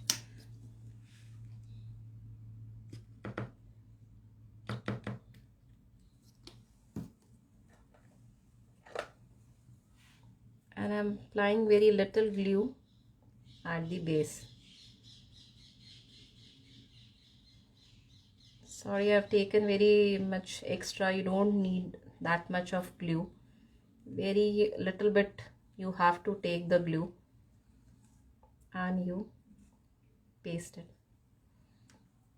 And I'm applying very little glue at the base. Sorry, I've taken very much extra. You don't need that much of glue. Very little bit you have to take the glue and you paste it.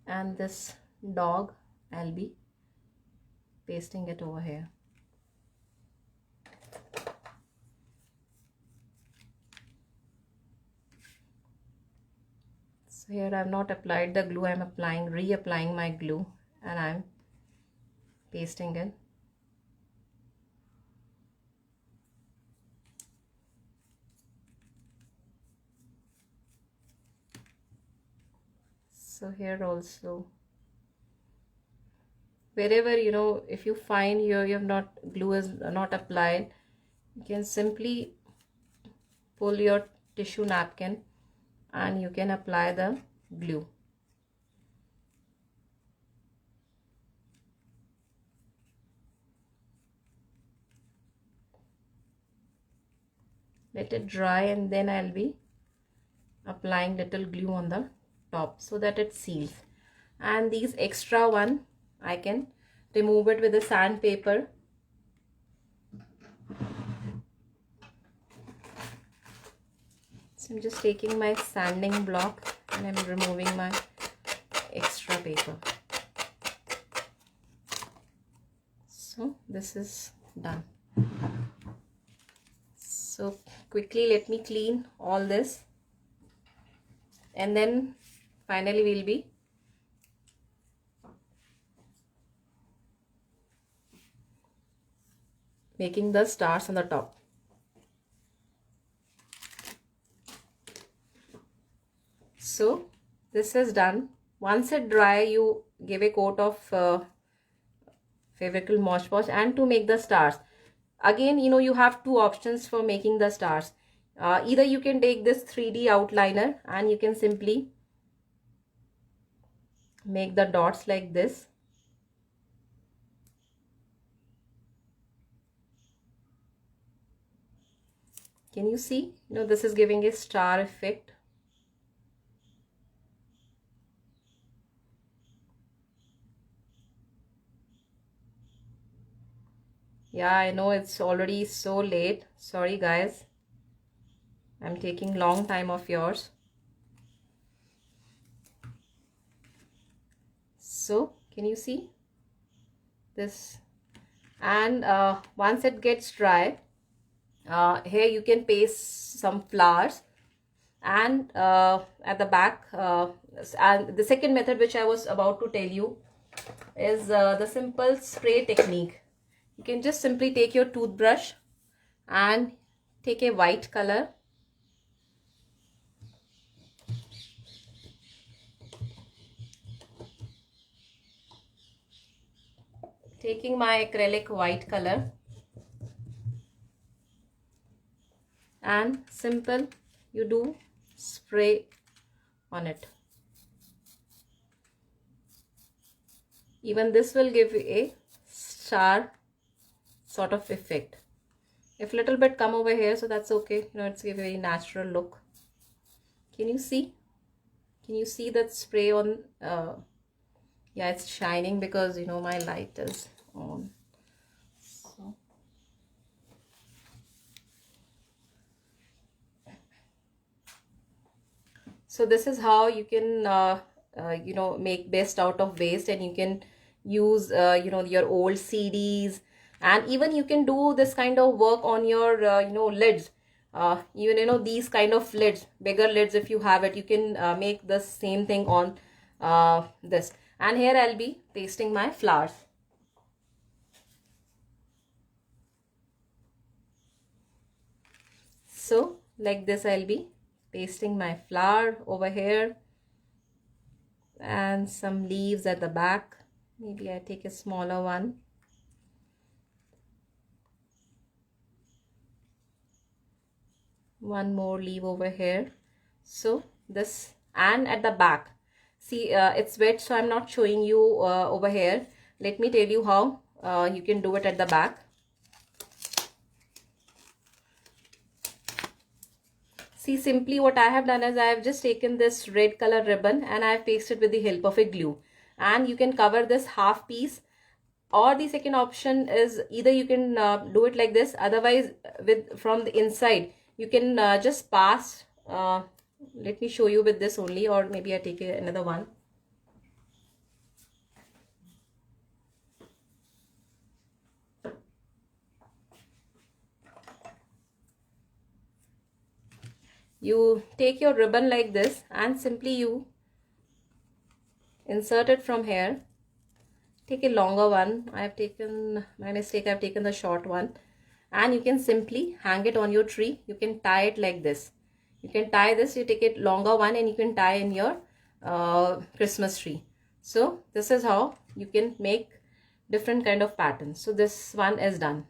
And this dog, I'll be pasting it over here. So here I've not applied the glue, I'm reapplying my glue, and I'm pasting it. So here also, wherever if you find you have not, glue is not applied, you can simply pull your tissue napkin and you can apply the glue. Let it dry, and then I'll be applying little glue on the top so that it seals. And these extra one, I can remove it with a sandpaper. So I'm just taking my sanding block and I'm removing my extra paper. So this is done. So quickly let me clean all this, and then finally we'll be making the stars on the top. So this is done. Once it dry, you give a coat of Fevicryl Mod Podge, and to make the stars, again you have two options for making the stars. Either you can take this 3D outliner and you can simply make the dots like this. Can you see? This is giving a star effect. Yeah, I know it's already so late. Sorry guys, I'm taking long time of yours. So can you see this? And once it gets dry, here you can paste some flowers, and at the back, and the second method which I was about to tell you is the simple spray technique. You can just simply take your toothbrush and take a white color, taking my acrylic white color, and simple you do spray on it. Even this will give you a star sort of effect. If little bit come over here, so that's okay, you know, it's a very natural look. Can you see? Can you see that spray on? Yeah, it's shining because, you know, my light is on. So this is how you can you know, make best out of waste, and you can use you know, your old CDs, and even you can do this kind of work on your you know, lids. Even, you know, these kind of lids, bigger lids, if you have it, you can make the same thing on this. And here I'll be pasting my flowers. So like this, I'll be pasting my flower over here, and some leaves at the back. Maybe I take a smaller one. One more leaf over here. So this, and at the back, see, it's wet, so I'm not showing you over here. Let me tell you how you can do it at the back. See, simply what I have done is I have just taken this red color ribbon and I have pasted with the help of a glue, and you can cover this half piece, or the second option is either you can do it like this, otherwise with from the inside you can just pass, let me show you with this only, or maybe I take another one. You take your ribbon like this and simply you insert it from here. Take a longer one. I have taken my mistake, I have taken the short one, and you can simply hang it on your tree. You can tie it like this. You can tie this, you take it longer one, and you can tie in your Christmas tree. So this is how you can make different kind of patterns. So this one is done.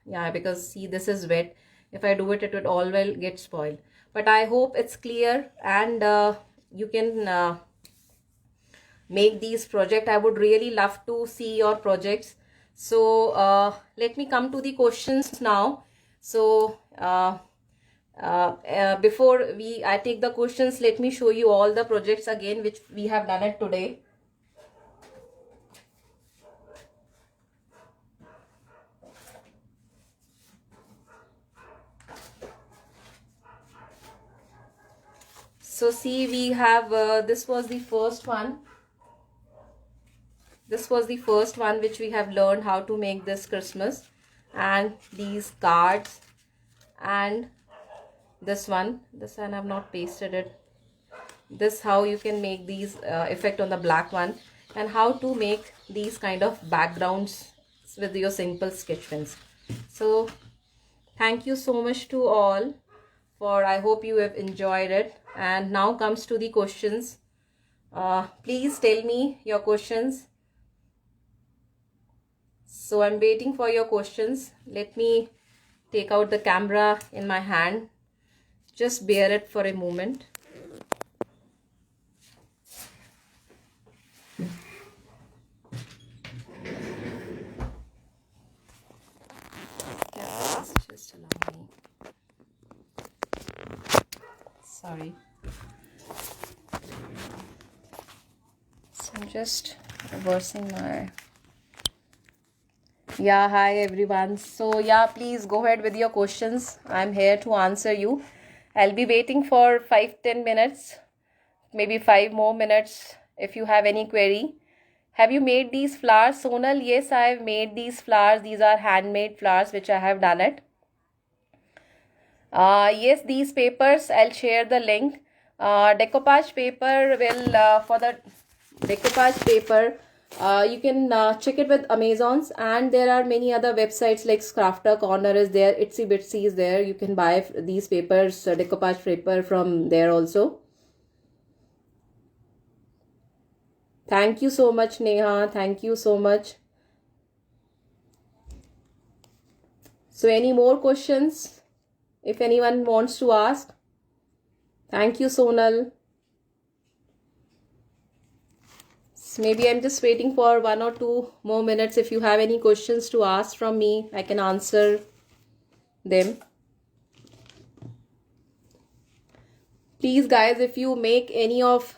Yeah, because see, this is wet. If I do it, it would all well get spoiled. But I hope it's clear, and you can make these projects. I would really love to see your projects. So let me come to the questions now. So before I take the questions, let me show you all the projects again which we have done it today. So see, we have this was the first one. This was the first one which we have learned how to make this Christmas, and these cards, and this one I have not pasted it. This how you can make these effect on the black one, and how to make these kind of backgrounds with your simple sketch pens. So thank you so much to all for, I hope you have enjoyed it. And now comes to the questions. Please tell me your questions. So I'm waiting for your questions. Let me take out the camera in my hand. Just bear it for a moment. Yeah, just allow me. Sorry. So I'm just reversing my Yeah, hi everyone. So, yeah, please go ahead with your questions. I'm here to answer you. I'll be waiting for 5-10 minutes, maybe 5 more minutes if you have any query. Have you made these flowers, Sonal? Yes, I've made these flowers. These are handmade flowers which I have done it. Yes, these papers, I'll share the link. Decoupage paper will, for the decoupage paper, you can check it with Amazons, and there are many other websites like Crafter Corner is there, Itsy Bitsy is there. You can buy these papers, decoupage paper from there also. Thank you so much, Neha. Thank you so much. So, any more questions? If anyone wants to ask. Thank you, Sonal. So maybe I'm just waiting for 1 or 2 more minutes. If you have any questions to ask from me, I can answer them. Please, guys, if you make any of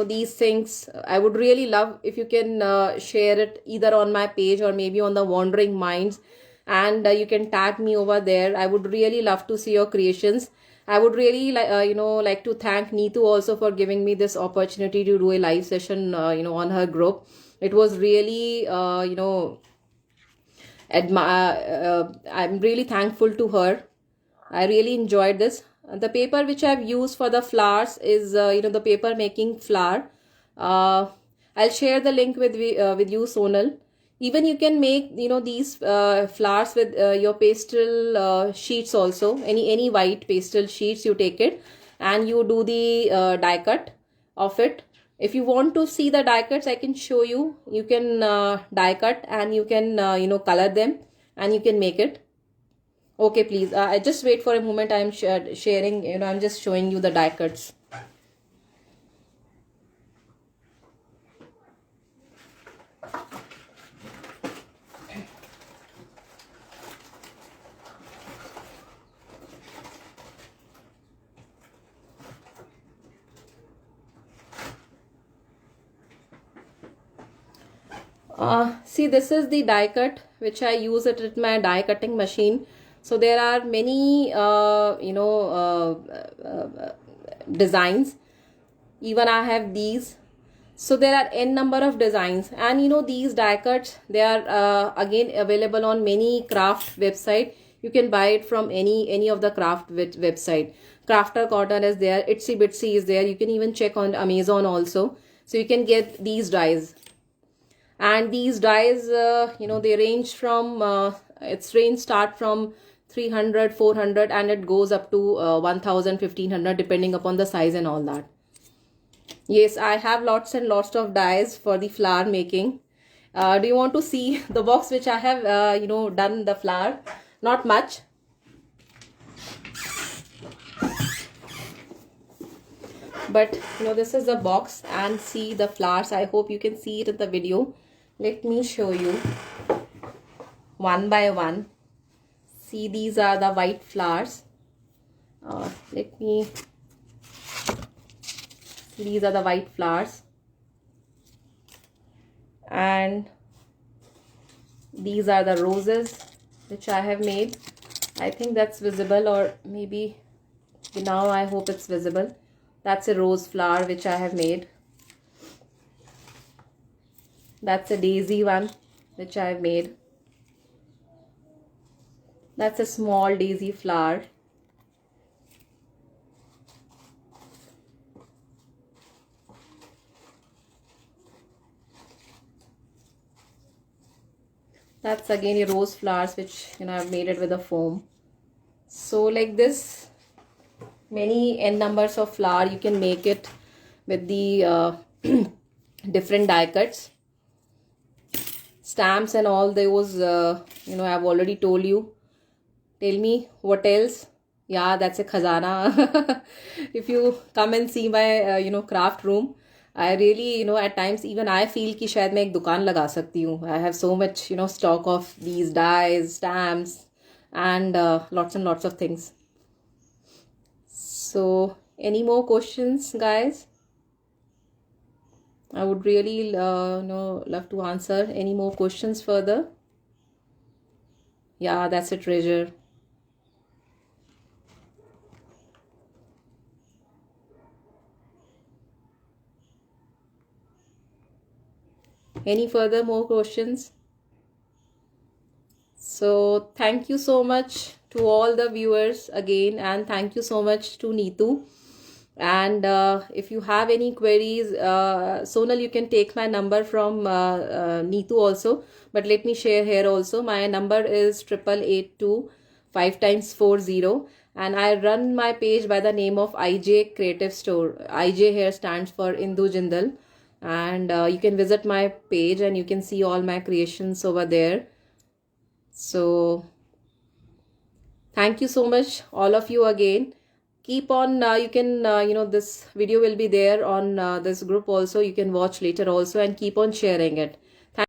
these things, I would really love if you can share it either on my page or maybe on the Wandering Minds, and you can tag me over there. I would really love to see your creations. I would really like to thank Neetu also for giving me this opportunity to do a live session on her group. It was really I'm really thankful to her. I really enjoyed this. The paper which I've used for the flowers is the paper making flower. I'll share the link with you, Sonal. Even you can make these flowers with your pastel sheets also. Any white pastel sheets, you take it and you do the die cut of it. If you want to see the die cuts, I can show you. You can die cut and you can color them and you can make it. Okay, please. I just wait for a moment. I'm sharing. I'm just showing you the die cuts. See, this is the die cut which I use it at my die cutting machine. So there are many designs. Even I have these. So there are n number of designs, and these die cuts, they are again available on many craft website. You can buy it from any of the craft website. Crafter Corner is there, Itsy Bitsy is there. You can even check on Amazon also. So you can get these dies. And these dies they range from its range start from 300, 400, and it goes up to 1000, 1500 depending upon the size and all that. Yes, I have lots and lots of dies for the flower making. Do you want to see the box which I have done the flower? Not much. But this is the box, and see the flowers. I hope you can see it in the video. Let me show you one by one. See, these are the white flowers. These are the white flowers, and these are the roses which I have made. I think that's visible, or maybe now I hope it's visible. That's a rose flower which I have made. That's a daisy one which I have made. That's a small daisy flower. That's again a rose flowers which I've made it with a foam. So like this, many n numbers of flower you can make it with the different die cuts. Stamps and all those I've already told you. Tell me what else. Yeah, that's a khazana. If you come and see my craft room, I really at times even I feel कि शायद मैं एक दुकान लगा सकती हूँ. I have so much stock of these dies, stamps, and lots and lots of things. So any more questions, guys? I would really love to answer any more questions further. Yeah, that's a treasure. Any further more questions? So thank you so much to all the viewers again, and thank you so much to Neetu. And if you have any queries, Sonal, you can take my number from Neetu also. But let me share here also. My number is 8882 5 times 40, and I run my page by the name of IJCreativestore. IJ here stands for Indu Jindal, and you can visit my page and you can see all my creations over there. So thank you so much, all of you again. Keep on, you can, this video will be there on this group also. You can watch later also and keep on sharing it.